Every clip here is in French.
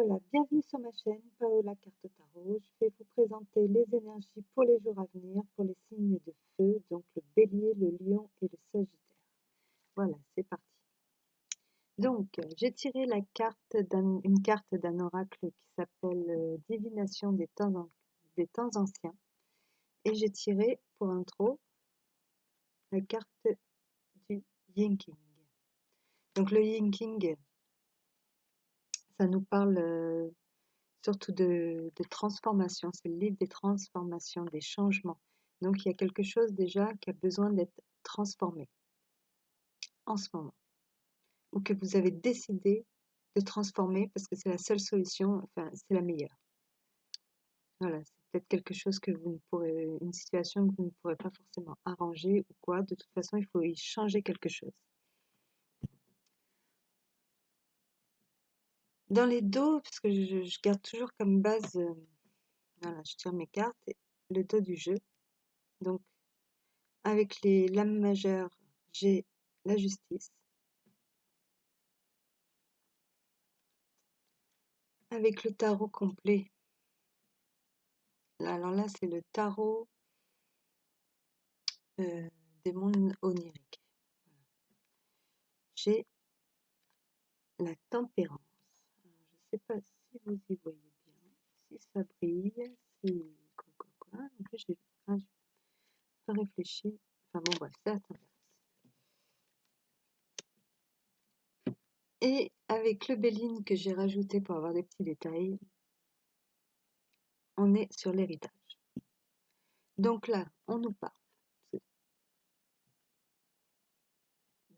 Voilà, bienvenue sur ma chaîne Paola Carte Tarot. Je vais vous présenter les énergies pour les jours à venir, pour les signes de feu, donc le bélier, le lion et le sagittaire. Voilà, c'est parti. Donc, j'ai tiré une carte d'un oracle qui s'appelle Divination des temps anciens. Et j'ai tiré pour intro la carte du Yin King. Donc le Yin King, ça nous parle surtout de transformation. C'est le livre des transformations, des changements. Donc il y a quelque chose déjà qui a besoin d'être transformé en ce moment, ou que vous avez décidé de transformer parce que c'est la seule solution, enfin c'est la meilleure. Voilà, c'est peut-être quelque chose que vous ne pourrez, une situation que vous ne pourrez pas forcément arranger ou quoi. De toute façon, il faut y changer quelque chose. Dans les dos, parce que je garde toujours comme base, voilà, je tire mes cartes, le dos du jeu. Donc, avec les lames majeures, j'ai la justice. Avec le tarot complet, alors là, c'est le tarot des mondes oniriques. J'ai la tempérance. Alors, je ne sais pas si vous y voyez bien, si ça brille, si quoi. En plus, j'ai pas réfléchi. Enfin bon, bref, c'est la tempérance. Et avec le Béline que j'ai rajouté pour avoir des petits détails, on est sur l'héritage. Donc là, on nous parle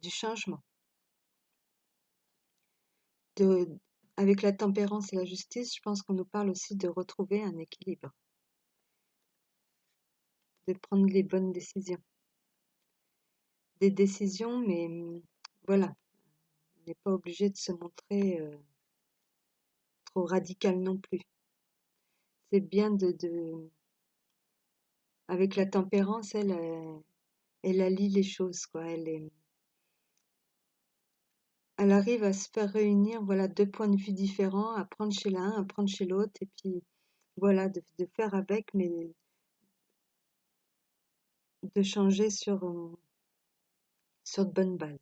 du changement. Avec la tempérance et la justice, je pense qu'on nous parle aussi de retrouver un équilibre, de prendre les bonnes décisions. Des décisions, mais voilà, on n'est pas obligé de se montrer trop radical non plus. C'est bien avec la tempérance, elle allie les choses, quoi. Elle arrive à se faire réunir, voilà, deux points de vue différents, à prendre chez l'un, à prendre chez l'autre, et puis voilà, de faire avec, mais de changer sur de bonnes bases.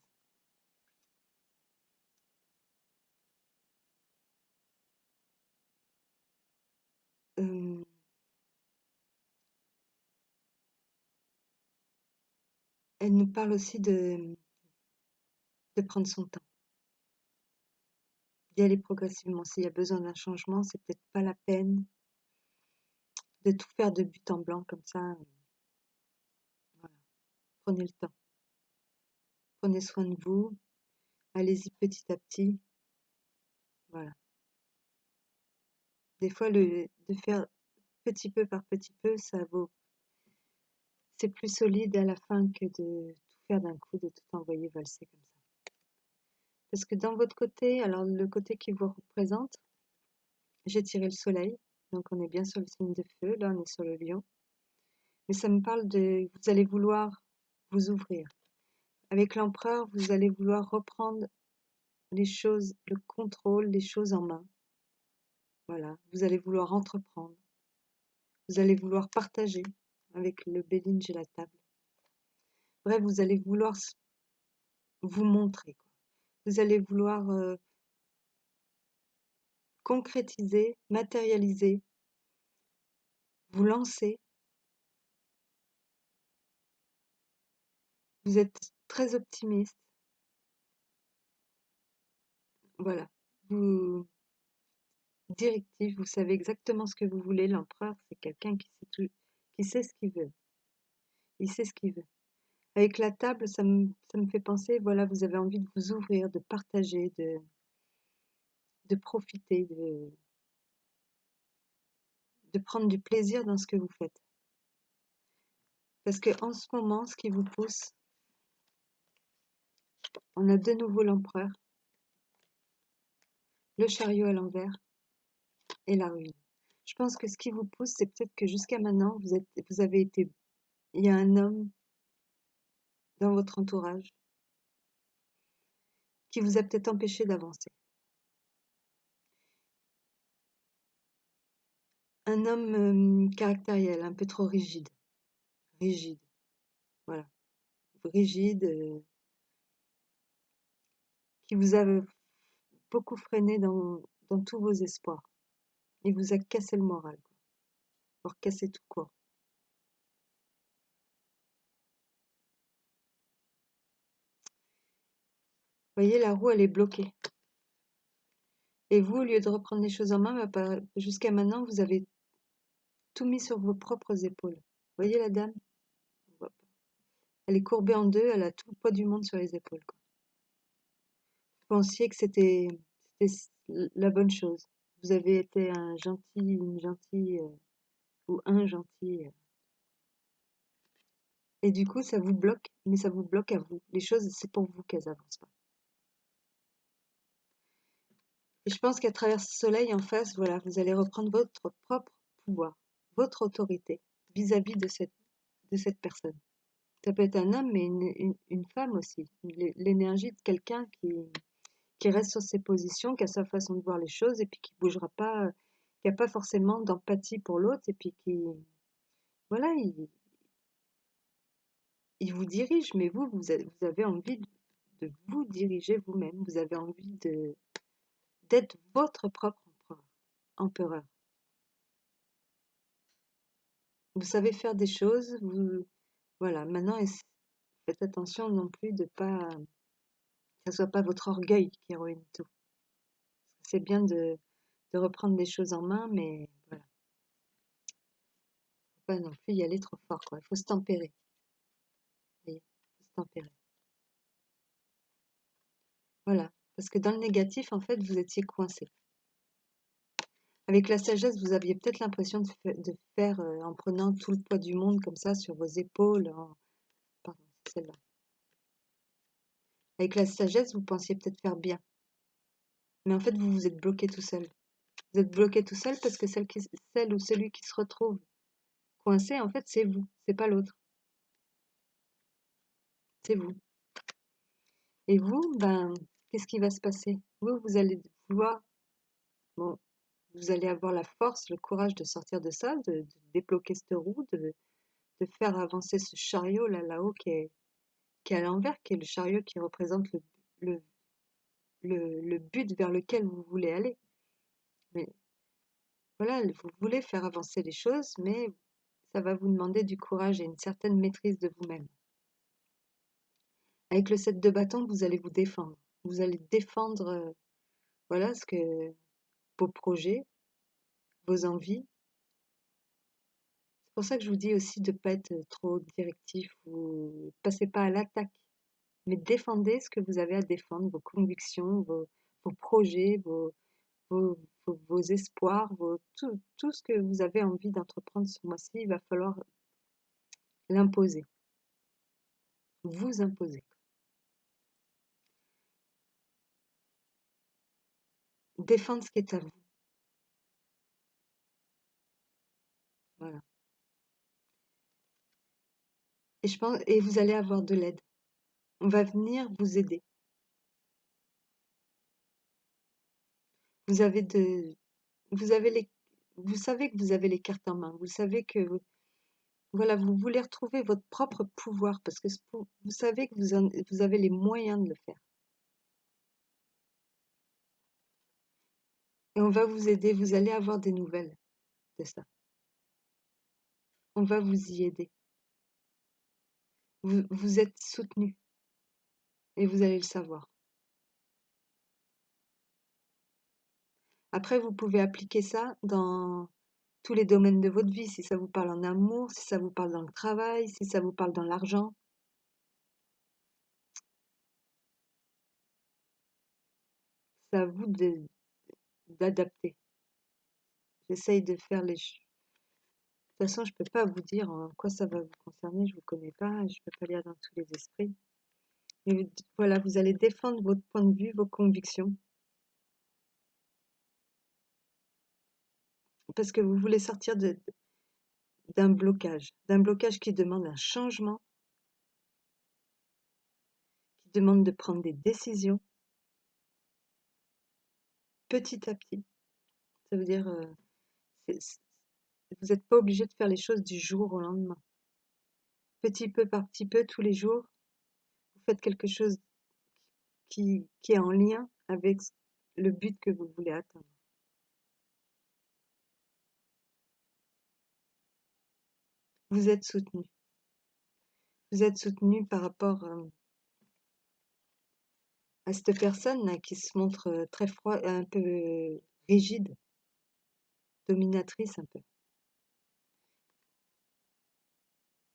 Elle nous parle aussi de prendre son temps, d'y aller progressivement. S'il y a besoin d'un changement, c'est peut-être pas la peine de tout faire de but en blanc comme ça. Voilà. Prenez le temps. Prenez soin de vous. Allez-y petit à petit. Voilà. Des fois, de faire petit peu par petit peu, ça vaut. C'est plus solide à la fin que de tout faire d'un coup, de tout envoyer valser comme ça. Parce que dans votre côté, alors le côté qui vous représente, j'ai tiré le soleil. Donc on est bien sur le signe de feu. Là, on est sur le lion. Mais ça me parle de, vous allez vouloir vous ouvrir. Avec l'empereur, vous allez vouloir reprendre les choses, le contrôle, les choses en main. Voilà, vous allez vouloir entreprendre. Vous allez vouloir partager avec le Béline, j'ai la table. Bref, vous allez vouloir vous montrer, quoi. Vous allez vouloir concrétiser, matérialiser, vous lancer. Vous êtes très optimiste. Voilà, vous directif, vous savez exactement ce que vous voulez. L'empereur, c'est quelqu'un qui sait ce qu'il veut. Il sait ce qu'il veut. Avec la table, ça me fait penser, voilà, vous avez envie de vous ouvrir, de partager, de profiter, de prendre du plaisir dans ce que vous faites. Parce qu'en ce moment, ce qui vous pousse, on a de nouveau l'empereur, le chariot à l'envers et la ruine. Je pense que ce qui vous pousse, c'est peut-être que jusqu'à maintenant, vous avez été, il y a un homme dans votre entourage qui vous a peut-être empêché d'avancer. un homme caractériel, un peu trop rigide. Rigide, voilà. Rigide, qui vous a beaucoup freiné dans tous vos espoirs. Il vous a cassé le moral, quoi. Voire cassé tout court. Vous voyez, la roue, elle est bloquée. Et vous, au lieu de reprendre les choses en main, jusqu'à maintenant, vous avez tout mis sur vos propres épaules. Vous voyez la dame? Elle est courbée en deux, elle a tout le poids du monde sur les épaules, quoi. Vous pensiez que c'était la bonne chose. Vous avez été un gentil, une gentille, ou un gentil. Et du coup, ça vous bloque, mais ça vous bloque à vous. Les choses, c'est pour vous qu'elles avancent pas. Et je pense qu'à travers ce soleil en face, voilà, vous allez reprendre votre propre pouvoir, votre autorité vis-à-vis de cette personne. Ça peut être un homme, mais une femme aussi. L'énergie de quelqu'un qui reste sur ses positions, qui a sa façon de voir les choses et puis qui bougera pas, qui a pas forcément d'empathie pour l'autre et puis qui, voilà, il vous dirige, mais vous avez envie de vous diriger vous-même. Vous avez envie d'être votre propre empereur. Vous savez faire des choses, voilà. Maintenant, faites attention non plus de pas, que ça soit pas votre orgueil qui ruine tout. C'est bien de reprendre les choses en main, mais voilà, faut pas non plus y aller trop fort, quoi. Il faut se tempérer. Voyez, faut se tempérer. Voilà, parce que dans le négatif, en fait, vous étiez coincé. Avec la sagesse, vous aviez peut-être l'impression de faire en prenant tout le poids du monde comme ça sur vos épaules. Pardon, c'est celle-là. Avec la sagesse, vous pensiez peut-être faire bien. Mais en fait, vous vous êtes bloqué tout seul. Vous êtes bloqué tout seul parce que celle ou celui qui se retrouve coincé, en fait, c'est vous, c'est pas l'autre. C'est vous. Et vous, ben, qu'est-ce qui va se passer? Vous allez vouloir, bon, vous allez avoir la force, le courage de sortir de ça, de débloquer cette roue, de faire avancer ce chariot là-haut qui est à l'envers, qui est le chariot qui représente le, le but vers lequel vous voulez aller. Mais voilà, vous voulez faire avancer les choses, mais ça va vous demander du courage et une certaine maîtrise de vous-même. Avec le 7 de bâton, vous allez vous défendre. Vous allez défendre, voilà, vos projets, vos envies. C'est pour ça que je vous dis aussi de ne pas être trop directif ou passez pas à l'attaque, mais défendez ce que vous avez à défendre, vos convictions, vos projets, vos espoirs, tout ce que vous avez envie d'entreprendre ce mois-ci, il va falloir l'imposer, vous imposer. Défendre ce qui est à vous. Voilà. Et vous allez avoir de l'aide. On va venir vous aider. Vous avez vous avez vous savez que vous avez les cartes en main. Vous savez que, voilà, vous voulez retrouver votre propre pouvoir parce que vous savez que vous avez les moyens de le faire. Et on va vous aider. Vous allez avoir des nouvelles de ça. On va vous y aider. Vous êtes soutenu et vous allez le savoir. Après, vous pouvez appliquer ça dans tous les domaines de votre vie, si ça vous parle en amour, si ça vous parle dans le travail, si ça vous parle dans l'argent. C'est à vous d'adapter. J'essaye de faire les choses. De toute façon, je ne peux pas vous dire en quoi ça va vous concerner, je ne vous connais pas, je ne peux pas lire dans tous les esprits. Mais voilà, vous allez défendre votre point de vue, vos convictions. Parce que vous voulez sortir d'un blocage qui demande un changement, qui demande de prendre des décisions petit à petit. Ça veut dire, Vous n'êtes pas obligé de faire les choses du jour au lendemain. Petit peu par petit peu, tous les jours, vous faites quelque chose qui est en lien avec le but que vous voulez atteindre. Vous êtes soutenu. Vous êtes soutenu par rapport à cette personne là, qui se montre très froide, un peu rigide, dominatrice un peu,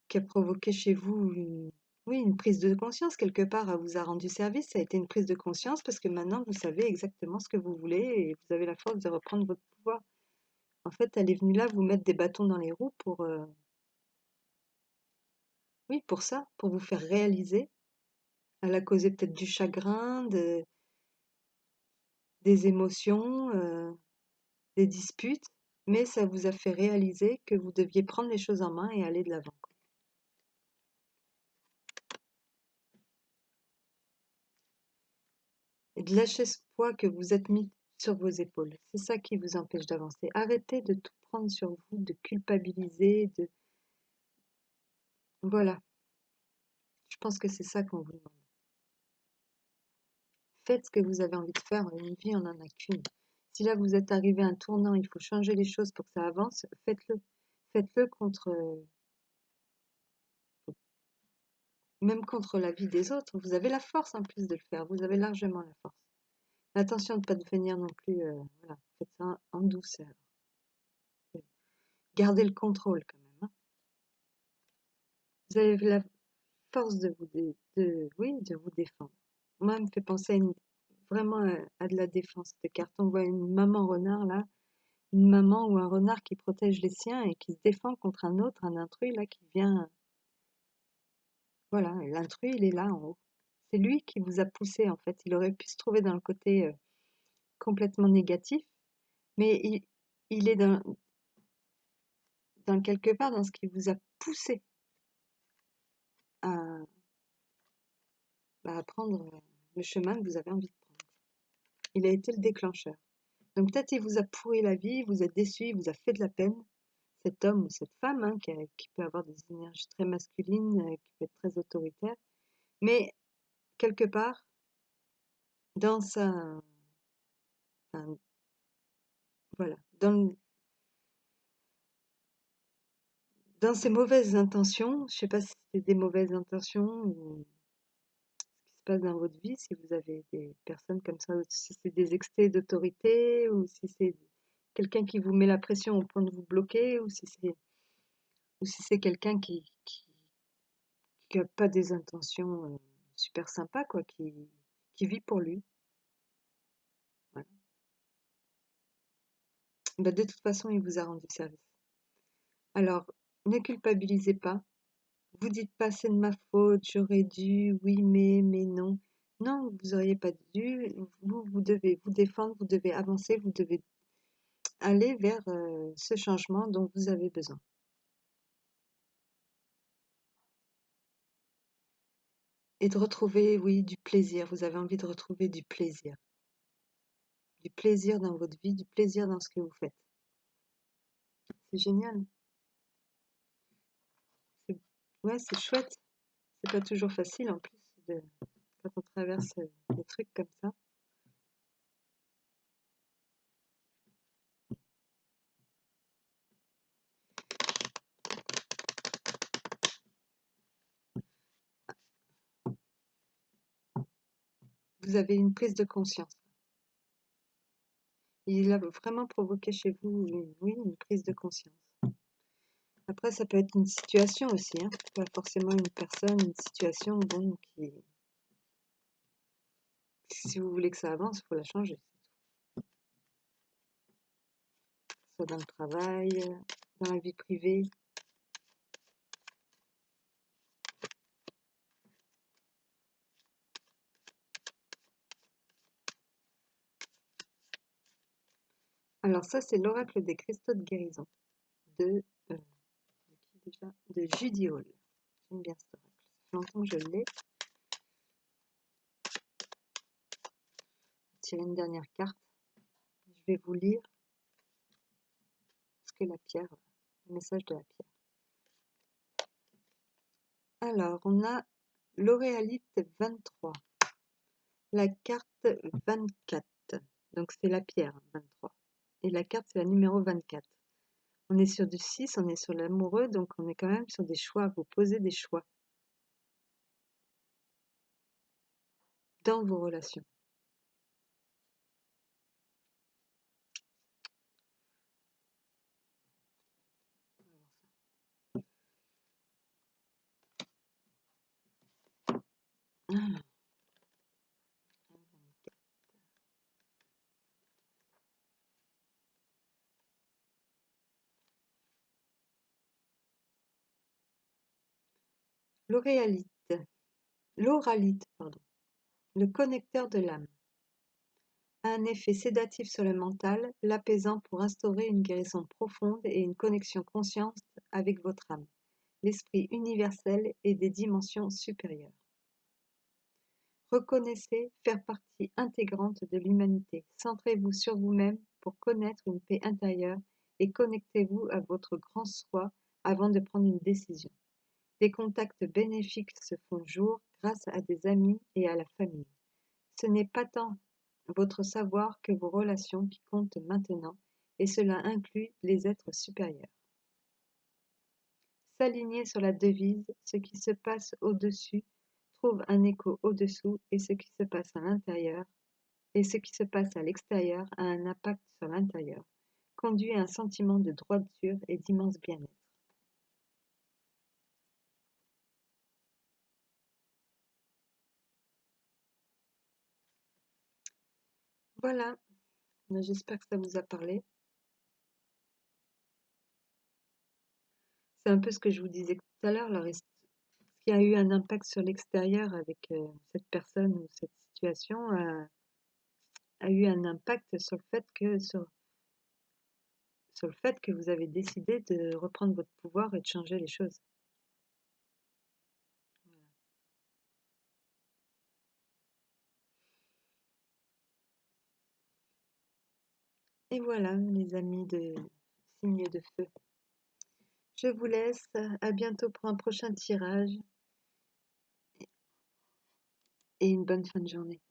qui a provoqué chez vous oui, une prise de conscience quelque part. Elle vous a rendu service, ça a été une prise de conscience parce que maintenant vous savez exactement ce que vous voulez et vous avez la force de reprendre votre pouvoir. En fait, elle est venue là vous mettre des bâtons dans les roues pour, oui, pour ça, pour vous faire réaliser. Elle a causé peut-être du chagrin, des émotions, des disputes, mais ça vous a fait réaliser que vous deviez prendre les choses en main et aller de l'avant. Et de lâcher ce poids que vous êtes mis sur vos épaules. C'est ça qui vous empêche d'avancer. Arrêtez de tout prendre sur vous, de culpabiliser, de... Voilà, je pense que c'est ça qu'on vous demande. Faites ce que vous avez envie de faire, une vie on n'en a qu'une. Si là vous êtes arrivé à un tournant, il faut changer les choses pour que ça avance, faites-le. Faites-le contre, même contre la vie des autres. Vous avez la force en plus de le faire, vous avez largement la force. Attention de ne pas devenir non plus, voilà, faites ça en douceur. Gardez le contrôle quand même, hein. Vous avez la force de oui, de vous défendre. Moi, elle me fait penser vraiment à de la défense, cette carte. On voit une maman renard là, une maman ou un renard qui protège les siens et qui se défend contre un autre, un intrus là qui vient. Voilà, l'intrus il est là en haut. C'est lui qui vous a poussé en fait. Il aurait pu se trouver dans le côté complètement négatif, mais il est dans quelque part dans ce qui vous a poussé à, bah, à prendre le chemin que vous avez envie de prendre. Il a été le déclencheur. Donc peut-être il vous a pourri la vie, vous êtes déçu, il vous a fait de la peine, cet homme ou cette femme hein, qui peut avoir des énergies très masculines, qui peut être très autoritaire, mais quelque part, dans sa, enfin, voilà, dans ses mauvaises intentions, je sais pas si c'est des mauvaises intentions ou ce qui se passe dans votre vie, si vous avez des personnes comme ça, ou si c'est des excès d'autorité, ou si c'est quelqu'un qui vous met la pression au point de vous bloquer, ou si c'est quelqu'un qui a pas des intentions super sympas, quoi, qui vit pour lui. Voilà. Bah, de toute façon, il vous a rendu service. Alors, ne culpabilisez pas. Vous dites pas c'est de ma faute, j'aurais dû, oui, mais non. Non, vous auriez pas dû. Vous devez vous défendre, vous devez avancer, vous devez aller vers ce changement dont vous avez besoin. Et de retrouver, oui, du plaisir. Vous avez envie de retrouver du plaisir. Du plaisir dans votre vie, du plaisir dans ce que vous faites. C'est génial. Ouais, c'est chouette. C'est pas toujours facile en plus quand on traverse des trucs comme ça. Vous avez une prise de conscience. Il a vraiment provoqué chez vous, oui, une prise de conscience. Après, ça peut être une situation aussi, hein. Pas forcément une personne, une situation, bon, si vous voulez que ça avance, il faut la changer. Soit dans le travail, dans la vie privée. Alors ça, c'est l'oracle des cristaux de guérison de, qui déjà de Judy Hall. J'aime bien cet oracle. Ça fait longtemps que je l'ai. Tirer une dernière carte. Je vais vous lire ce que la pierre le message de la pierre. Alors, on a l'Auréalite 23, la carte 24. Donc, c'est la pierre 23. Et la carte, c'est la numéro 24. On est sur du 6, on est sur l'amoureux, donc on est quand même sur des choix. Vous posez des choix dans vos relations. Alors, l'oralite, pardon, le connecteur de l'âme, a un effet sédatif sur le mental, l'apaisant pour instaurer une guérison profonde et une connexion consciente avec votre âme, l'esprit universel et des dimensions supérieures. Reconnaissez faire partie intégrante de l'humanité. Centrez-vous sur vous-même pour connaître une paix intérieure et connectez-vous à votre grand soi avant de prendre une décision. Des contacts bénéfiques se font jour grâce à des amis et à la famille. Ce n'est pas tant votre savoir que vos relations qui comptent maintenant, et cela inclut les êtres supérieurs. S'aligner sur la devise « Ce qui se passe au-dessus trouve un écho au-dessous et ce qui se passe à l'intérieur et ce qui se passe à l'extérieur a un impact sur l'intérieur, conduit à un sentiment de droiture et d'immense bien-être. » Voilà, j'espère que ça vous a parlé. C'est un peu ce que je vous disais tout à l'heure, ce qui a eu un impact sur l'extérieur avec cette personne ou cette situation a eu un impact sur le fait que sur le fait que vous avez décidé de reprendre votre pouvoir et de changer les choses. Voilà. Et voilà, les amis de Signe de Feu. Je vous laisse, à bientôt pour un prochain tirage et une bonne fin de journée.